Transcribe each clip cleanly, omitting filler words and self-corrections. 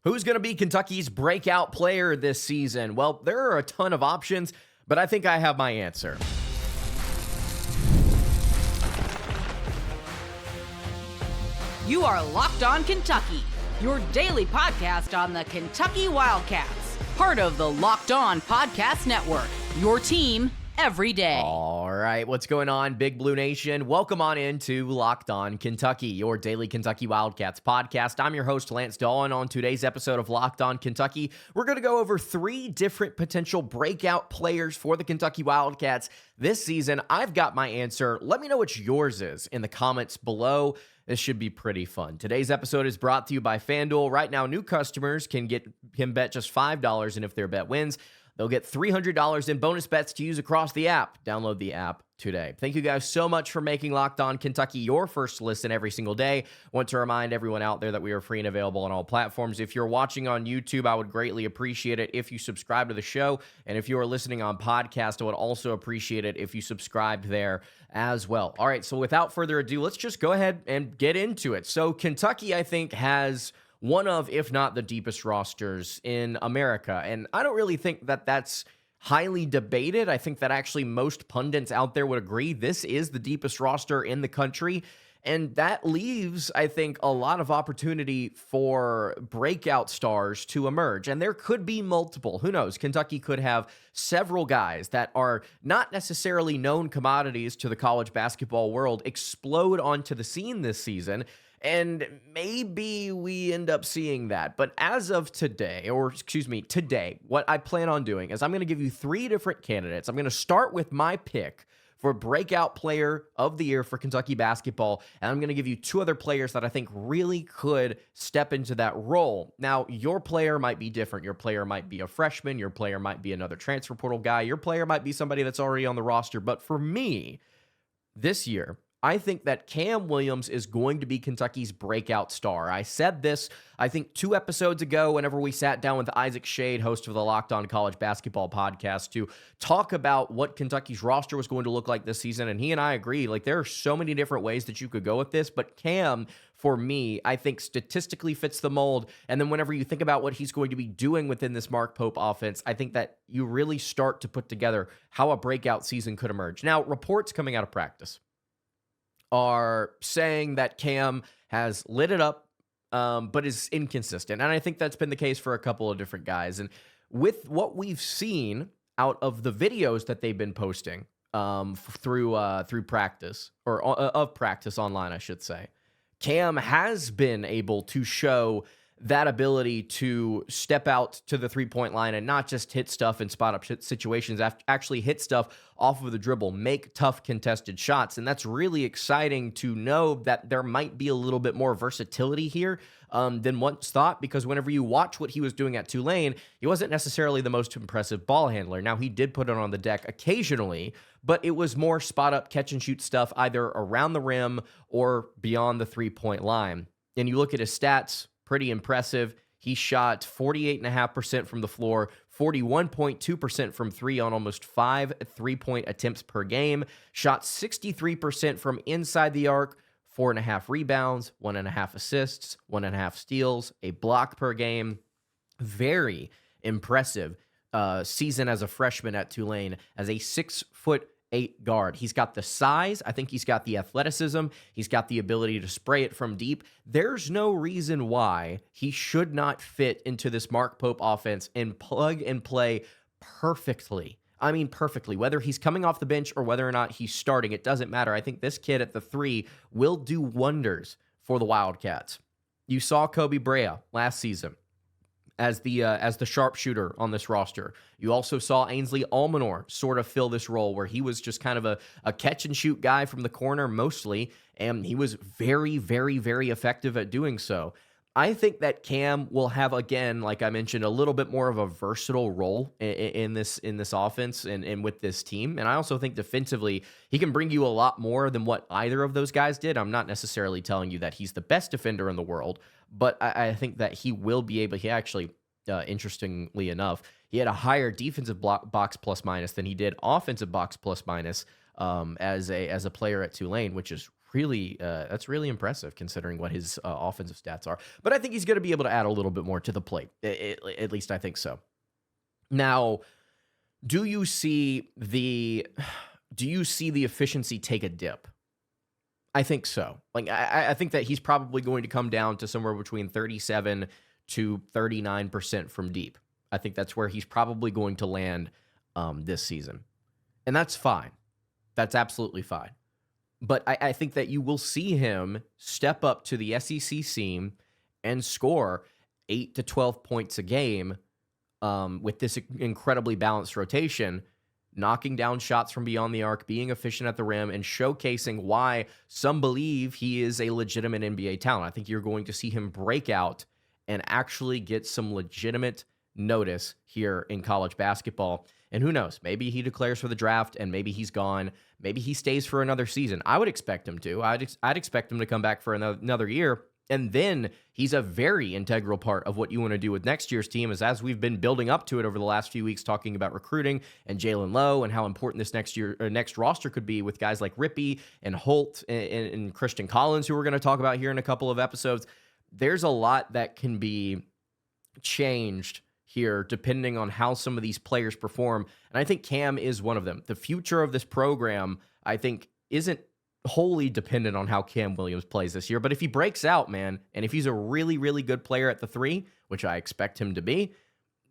Who's going to be Kentucky's breakout player this season? Well, there are a ton of options, but I think I have my answer. You are Locked On Kentucky, your daily podcast on the Kentucky Wildcats, part of the Locked On Podcast Network, your team every day. All right, what's going on, Big Blue Nation? Welcome on into Locked On Kentucky, your daily Kentucky Wildcats podcast. I'm your host, Lance Dawe, and on today's episode of Locked On Kentucky, we're going to go over 3 different potential breakout players for the Kentucky Wildcats this season. I've got my answer. Let me know what yours is in the comments below. This should be pretty fun. Today's episode is brought to you by FanDuel. Right now, new customers can bet just $5, and if their bet wins, they'll get $300 in bonus bets to use across the app. Download the app today. Thank you guys so much for making Locked On Kentucky your first listen every single day. Want to remind everyone out there that we are free and available on all platforms. If you're watching on YouTube, I would greatly appreciate it if you subscribe to the show. And if you are listening on podcast, I would also appreciate it if you subscribed there as well. All right, so without further ado, let's just go ahead and get into it. So Kentucky, I think, has one of, if not the deepest rosters in America. And I don't really think that that's highly debated. I think that actually most pundits out there would agree this is the deepest roster in the country. And that leaves, I think, a lot of opportunity for breakout stars to emerge. And there could be multiple. Who knows? Kentucky could have several guys that are not necessarily known commodities to the college basketball world explode onto the scene this season. And maybe we end up seeing that. But as of today, what I plan on doing is I'm going to give you 3 different candidates. I'm going to start with my pick for breakout player of the year for Kentucky basketball. And I'm going to give you 2 other players that I think really could step into that role. Now, your player might be different. Your player might be a freshman. Your player might be another transfer portal guy. Your player might be somebody that's already on the roster. But for me, this year, I think that Kam Williams is going to be Kentucky's breakout star. I said this, I think, 2 episodes ago whenever we sat down with Isaac Shade, host of the Locked On College Basketball podcast, to talk about what Kentucky's roster was going to look like this season. And he and I agree, like, there are so many different ways that you could go with this, but Kam, for me, I think statistically fits the mold. And then whenever you think about what he's going to be doing within this Mark Pope offense, I think that you really start to put together how a breakout season could emerge. Now, reports coming out of practice are saying that Kam has lit it up, but is inconsistent. And I think that's been the case for a couple of different guys. And with what we've seen out of the videos that they've been posting through practice, or of practice online, I should say, Kam has been able to show that ability to step out to the three-point line and not just hit stuff in spot-up situations, actually hit stuff off of the dribble, make tough contested shots. And that's really exciting to know that there might be a little bit more versatility here than once thought, because whenever you watch what he was doing at Tulane, he wasn't necessarily the most impressive ball handler. Now, he did put it on the deck occasionally, but it was more spot-up catch-and-shoot stuff either around the rim or beyond the three-point line. And you look at his stats, pretty impressive. He shot 48.5% from the floor, 41.2% from 3 on almost 5 3-point attempts per game, shot 63% from inside the arc, 4.5 rebounds, 1.5 assists, 1.5 steals, a block per game. Very impressive season as a freshman at Tulane as a 6'8" guard. He's got the size. I think he's got the athleticism. He's got the ability to spray it from deep. There's no reason why he should not fit into this Mark Pope offense and plug and play perfectly. I mean, perfectly. Whether he's coming off the bench or whether or not he's starting, it doesn't matter. I think this kid at the 3 will do wonders for the Wildcats. You saw Kobe Brea last season as the sharpshooter on this roster. You also saw Ainsley Almanor sort of fill this role where he was just kind of a catch-and-shoot guy from the corner mostly, and he was very, very, very effective at doing so. I think that Kam will have, again, like I mentioned, a little bit more of a versatile role in this offense and with this team. And I also think defensively, he can bring you a lot more than what either of those guys did. I'm not necessarily telling you that he's the best defender in the world, but I think that he will be able. He actually, interestingly enough, he had a higher defensive box plus minus than he did offensive box plus minus as a player at Tulane, which is really impressive considering what his offensive stats are. But I think he's going to be able to add a little bit more to the plate. At least I think so. Now, do you see the efficiency take a dip? I think so. Like I think that he's probably going to come down to somewhere between 37 to 39% from deep. I think that's where he's probably going to land this season. And that's fine. That's absolutely fine. But I think that you will see him step up to the SEC scene and score 8 to 12 points a game with this incredibly balanced rotation, knocking down shots from beyond the arc, being efficient at the rim, and showcasing why some believe he is a legitimate NBA talent. I think you're going to see him break out and actually get some legitimate notice here in college basketball. And who knows, maybe he declares for the draft and maybe he's gone. Maybe he stays for another season. I would expect him to. I'd expect him to come back for another year. And then he's a very integral part of what you want to do with next year's team, as we've been building up to it over the last few weeks, talking about recruiting and Jalen Lowe and how important this next roster could be with guys like Rippey and Holt and Christian Collins, who we're going to talk about here in a couple of episodes. There's a lot that can be changed here depending on how some of these players perform. And I think Cam is one of them. The future of this program, I think, isn't wholly dependent on how Kam Williams plays this year. But if he breaks out, man, and if he's a really, really good player at the three, which I expect him to be,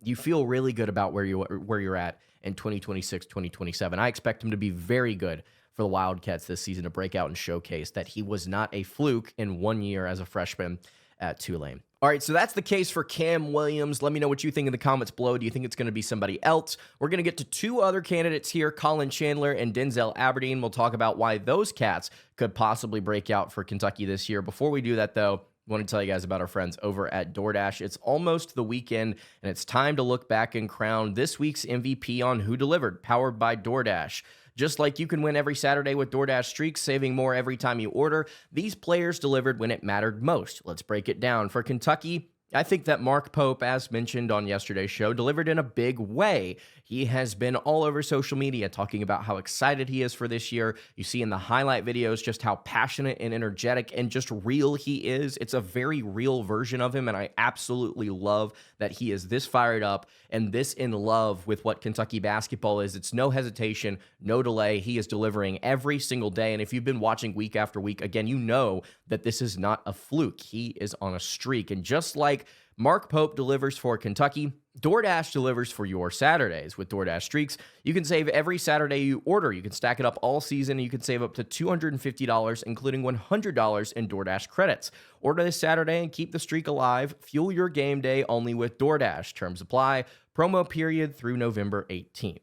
you feel really good about where you're at in 2026, 2027. I expect him to be very good for the Wildcats this season, to break out and showcase that he was not a fluke in 1 year as a freshman at Tulane. All right, so that's the case for Kam Williams. Let me know what you think in the comments below. Do you think it's going to be somebody else? We're going to get to two other candidates here, Collin Chandler and Denzel Aberdeen. We'll talk about why those cats could possibly break out for Kentucky this year. Before we do that, though, I want to tell you guys about our friends over at DoorDash. It's almost the weekend, and it's time to look back and crown this week's MVP on Who Delivered, powered by DoorDash. Just like you can win every Saturday with DoorDash Streaks, saving more every time you order, these players delivered when it mattered most. Let's break it down. For Kentucky, I think that Mark Pope, as mentioned on yesterday's show, delivered in a big way. He has been all over social media talking about how excited he is for this year. You see in the highlight videos just how passionate and energetic and just real he is. It's a very real version of him, and I absolutely love that he is this fired up and this in love with what Kentucky basketball is. It's no hesitation, no delay. He is delivering every single day, and if you've been watching week after week, again, you know that this is not a fluke. He is on a streak, and just like Mark Pope delivers for Kentucky, DoorDash delivers for your Saturdays. With DoorDash Streaks, you can save every Saturday you order. You can stack it up all season, and you can save up to $250, including $100 in DoorDash credits. Order this Saturday and keep the streak alive. Fuel your game day only with DoorDash. Terms apply. Promo period through November 18th.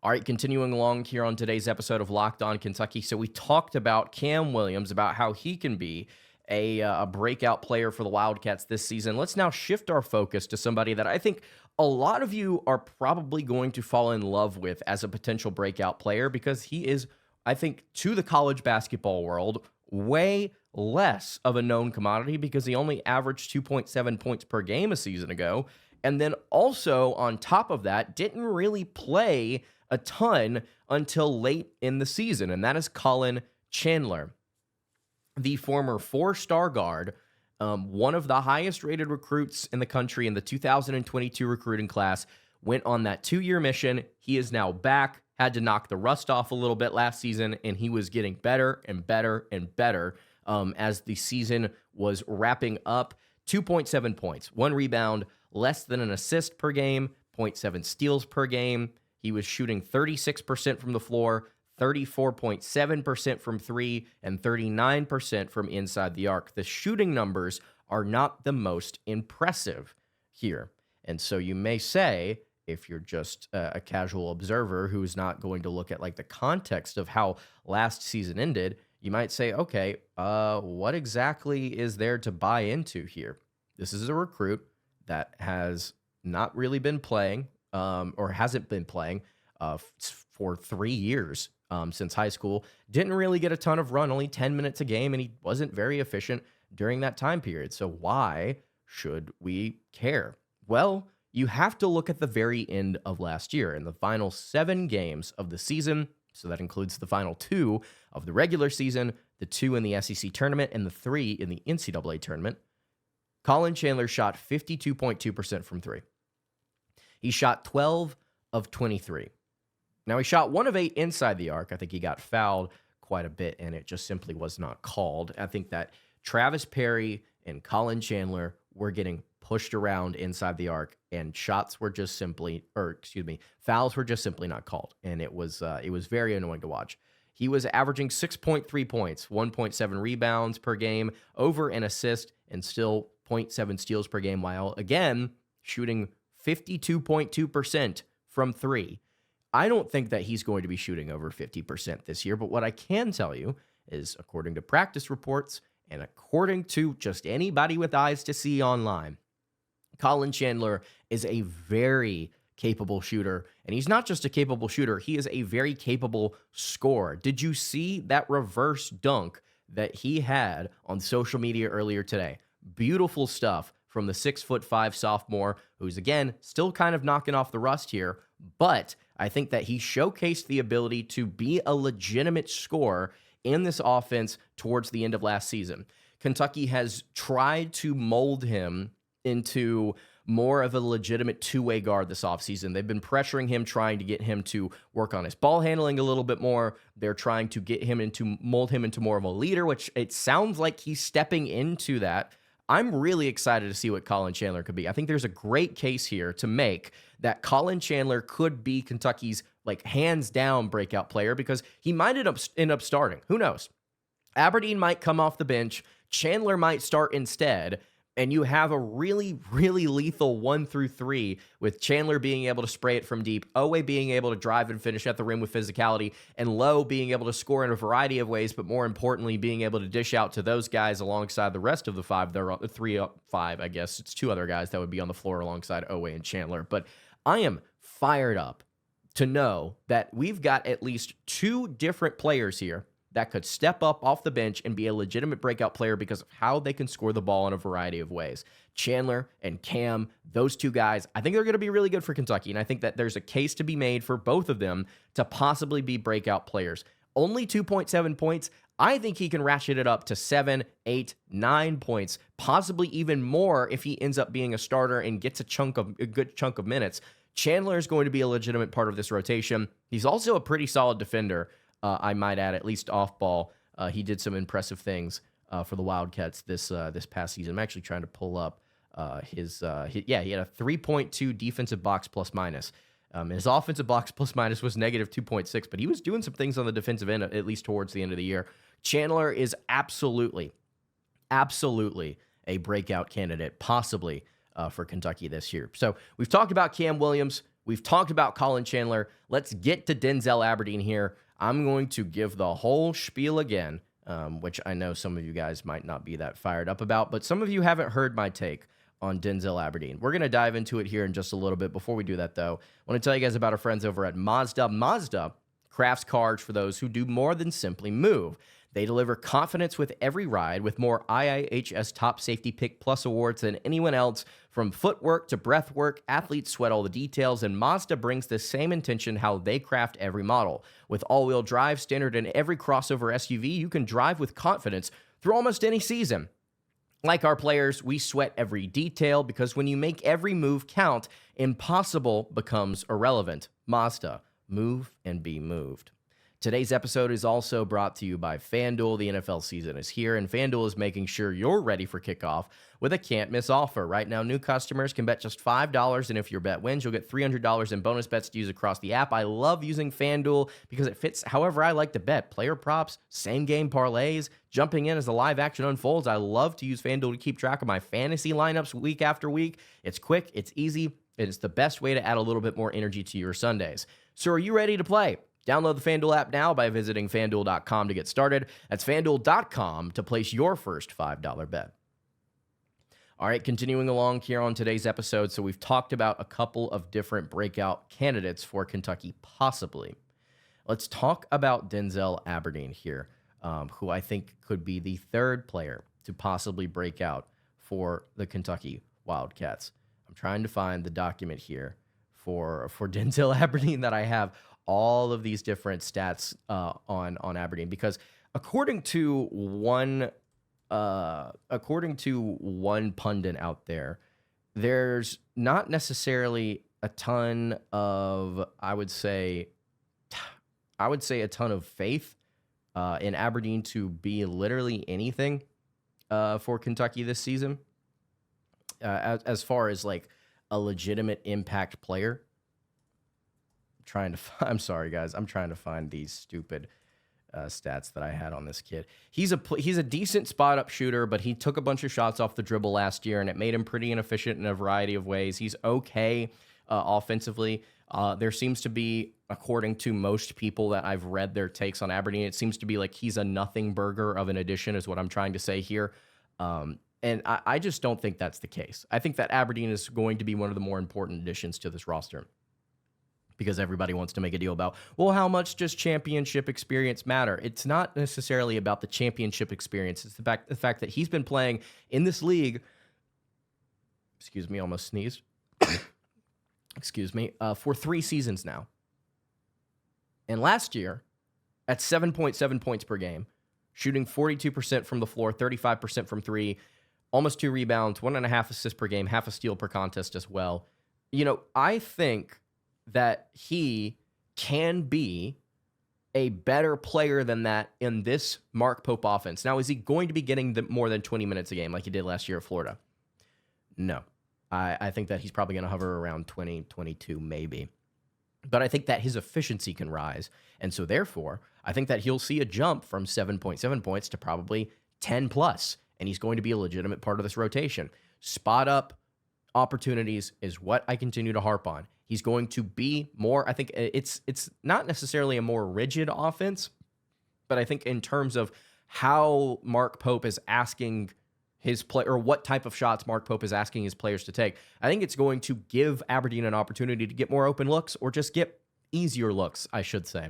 All right, continuing along here on today's episode of Locked On Kentucky. So we talked about Kam Williams, about how he can be a breakout player for the Wildcats this season. Let's now shift our focus to somebody that I think a lot of you are probably going to fall in love with as a potential breakout player, because he is, I think, to the college basketball world, way less of a known commodity because he only averaged 2.7 points per game a season ago. And then also on top of that, didn't really play a ton until late in the season. And that is Collin Chandler, the former four-star guard, one of the highest-rated recruits in the country in the 2022 recruiting class, went on that 2-year mission. He is now back, had to knock the rust off a little bit last season, and he was getting better and better and better as the season was wrapping up. 2.7 points, 1 rebound, less than an assist per game, 0.7 steals per game. He was shooting 36% from the floor, 34.7% from three, and 39% from inside the arc. The shooting numbers are not the most impressive here. And so you may say, if you're just a casual observer who's not going to look at like the context of how last season ended, you might say, okay, what exactly is there to buy into here? This is a recruit that has not really been playing or hasn't been playing for 3 years. Since high school, didn't really get a ton of run, only 10 minutes a game, and he wasn't very efficient during that time period. So why should we care? Well, you have to look at the very end of last year. In the final 7 games of the season, So that includes the final 2 of the regular season, the 2 in the SEC tournament, and the 3 in the NCAA tournament. Collin Chandler shot 52.2% from 3. He shot 12 of 23. Now, he shot 1 of 8 inside the arc. I think he got fouled quite a bit, and it just simply was not called. I think that Travis Perry and Collin Chandler were getting pushed around inside the arc, and fouls were just simply not called, and it was very annoying to watch. He was averaging 6.3 points, 1.7 rebounds per game, over an assist, and still 0.7 steals per game, while again shooting 52.2% from 3. I don't think that he's going to be shooting over 50% this year, but what I can tell you is, according to practice reports and according to just anybody with eyes to see online, Collin Chandler is a very capable shooter, and he's not just a capable shooter, he is a very capable scorer. Did you see that reverse dunk that he had on social media earlier today? Beautiful stuff from the 6'5" sophomore, who's again still kind of knocking off the rust here, but I think that he showcased the ability to be a legitimate scorer in this offense towards the end of last season. Kentucky has tried to mold him into more of a legitimate two-way guard this offseason. They've been pressuring him, trying to get him to work on his ball handling a little bit more. They're trying to get him mold him into more of a leader, which it sounds like he's stepping into that. I'm really excited to see what Collin Chandler could be. I think there's a great case here to make that Collin Chandler could be Kentucky's hands down breakout player, because he might end up starting. Who knows? Aberdeen might come off the bench. Chandler might start instead. And you have a really, really lethal 1 through 3 with Chandler being able to spray it from deep, Dawe being able to drive and finish at the rim with physicality, and Lowe being able to score in a variety of ways, but more importantly, being able to dish out to those guys alongside the rest of the 5. There are 5, I guess. It's 2 other guys that would be on the floor alongside Dawe and Chandler. But I am fired up to know that we've got at least 2 different players here that could step up off the bench and be a legitimate breakout player because of how they can score the ball in a variety of ways. Chandler and Kam, those 2 guys, I think they're going to be really good for Kentucky, and I think that there's a case to be made for both of them to possibly be breakout players. Only 2.7 points. I think he can ratchet it up to 7, 8, 9 points, possibly even more if he ends up being a starter and gets a good chunk of minutes. Chandler is going to be a legitimate part of this rotation. He's also a pretty solid defender. I might add, at least off ball. He did some impressive things for the Wildcats this past season. I'm actually trying to pull up he had a 3.2 defensive box plus minus. His offensive box plus minus was negative 2.6, but he was doing some things on the defensive end, at least towards the end of the year. Chandler is absolutely a breakout candidate, possibly for Kentucky this year. So we've talked about Kam Williams. We've talked about Collin Chandler. Let's get to Denzel Aberdeen here. I'm going to give the whole spiel again, which I know some of you guys might not be that fired up about, but some of you haven't heard my take on Denzel Aberdeen. We're going to dive into it here in just a little bit. Before we do that, though, I want to tell you guys about our friends over at Mazda. Mazda crafts cars for those who do more than simply move. They deliver confidence with every ride with more IIHS Top Safety Pick Plus awards than anyone else. From footwork to breath work, athletes sweat all the details, and Mazda brings the same intention how they craft every model. With all-wheel drive standard in every crossover SUV, you can drive with confidence through almost any season. Like our players, we sweat every detail because when you make every move count, impossible becomes irrelevant. Mazda, move and be moved. Today's episode is also brought to you by FanDuel. The NFL season is here, and FanDuel is making sure you're ready for kickoff with a can't-miss offer. Right now, new customers can bet just $5, and if your bet wins, you'll get $300 in bonus bets to use across the app. I love using FanDuel because it fits however I like to bet. Player props, same-game parlays, jumping in as the live action unfolds. I love to use FanDuel to keep track of my fantasy lineups week after week. It's quick, it's easy, and it's the best way to add a little bit more energy to your Sundays. So are you ready to play? Download the FanDuel app now by visiting FanDuel.com to get started. That's FanDuel.com to place your first $5 bet. All right, continuing along here on today's episode. So we've talked about a couple of different breakout candidates for Kentucky, possibly. Let's talk about Denzel Aberdeen here, who I think could be the third player to possibly break out for the Kentucky Wildcats. I'm trying to find the document here for Denzel Aberdeen that I have all of these different stats on Aberdeen, because according to one pundit out there, there's not necessarily a ton of, I would say a ton of faith in Aberdeen to be literally anything for Kentucky this season, as far as like a legitimate impact player. I'm sorry, guys. I'm trying to find these stupid stats that I had on this kid. He's a decent spot-up shooter, but he took a bunch of shots off the dribble last year, and it made him pretty inefficient in a variety of ways. He's okay offensively. There seems to be, according to most people that I've read their takes on Aberdeen, it seems to be like he's a nothing burger of an addition, is what I'm trying to say here. And I just don't think that's the case. I think that Aberdeen is going to be one of the more important additions to this roster, because everybody wants to make a deal about, well, how much does championship experience matter? It's not necessarily about the championship experience. It's the fact that he's been playing in this league. Excuse me, almost sneezed. Excuse me, for 3 seasons now. And last year, at 7.7 points per game, shooting 42% from the floor, 35% from 3, almost 2 rebounds, 1.5 assists per game, half a steal per contest as well. You know, I think that he can be a better player than that in this Mark Pope offense. Now, is he going to be getting more than 20 minutes a game like he did last year at Florida? No. I think that he's probably going to hover around 20, 22 maybe. But I think that his efficiency can rise. And so therefore, I think that he'll see a jump from 7.7 points to probably 10 plus. And he's going to be a legitimate part of this rotation. Spot up opportunities is what I continue to harp on. He's going to be more, I think it's not necessarily a more rigid offense, but I think in terms of how Mark Pope is asking his play, or what type of shots Mark Pope is asking his players to take, I think it's going to give Aberdeen an opportunity to get more open looks, or just get easier looks, I should say.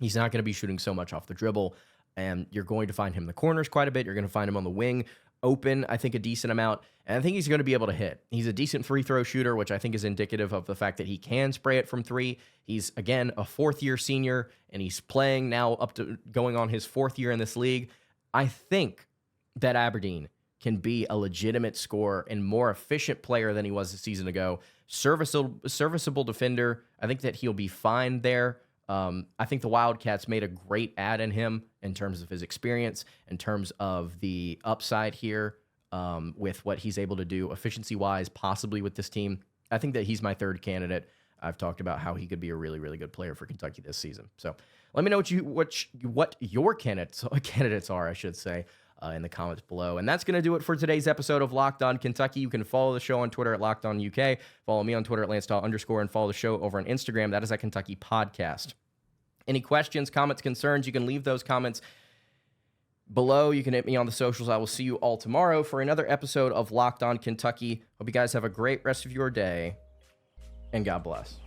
He's not going to be shooting so much off the dribble, and you're going to find him in the corners quite a bit. You're going to find him on the wing open, I think, a decent amount, and I think he's going to be able to hit. He's a decent free throw shooter, which I think is indicative of the fact that he can spray it from 3. He's, again, a 4th-year senior, and he's playing now up to going on his 4th year in this league. I think that Aberdeen can be a legitimate scorer and more efficient player than he was a season ago. Serviceable defender. I think that he'll be fine there. I think the Wildcats made a great add in him in terms of his experience, in terms of the upside here, with what he's able to do efficiency-wise, possibly with this team. I think that he's my 3rd candidate. I've talked about how he could be a really, really good player for Kentucky this season. So let me know what your candidates are, I should say, in the comments below. And that's going to do it for today's episode of Locked On Kentucky. You can follow the show on Twitter at Locked On UK. Follow me on Twitter at @LanceDawe_, and follow the show over on Instagram. That is at Kentucky Podcast. Any questions, comments, concerns, you can leave those comments below. You can hit me on the socials. I will see you all tomorrow for another episode of Locked On Kentucky. Hope you guys have a great rest of your day, and God bless.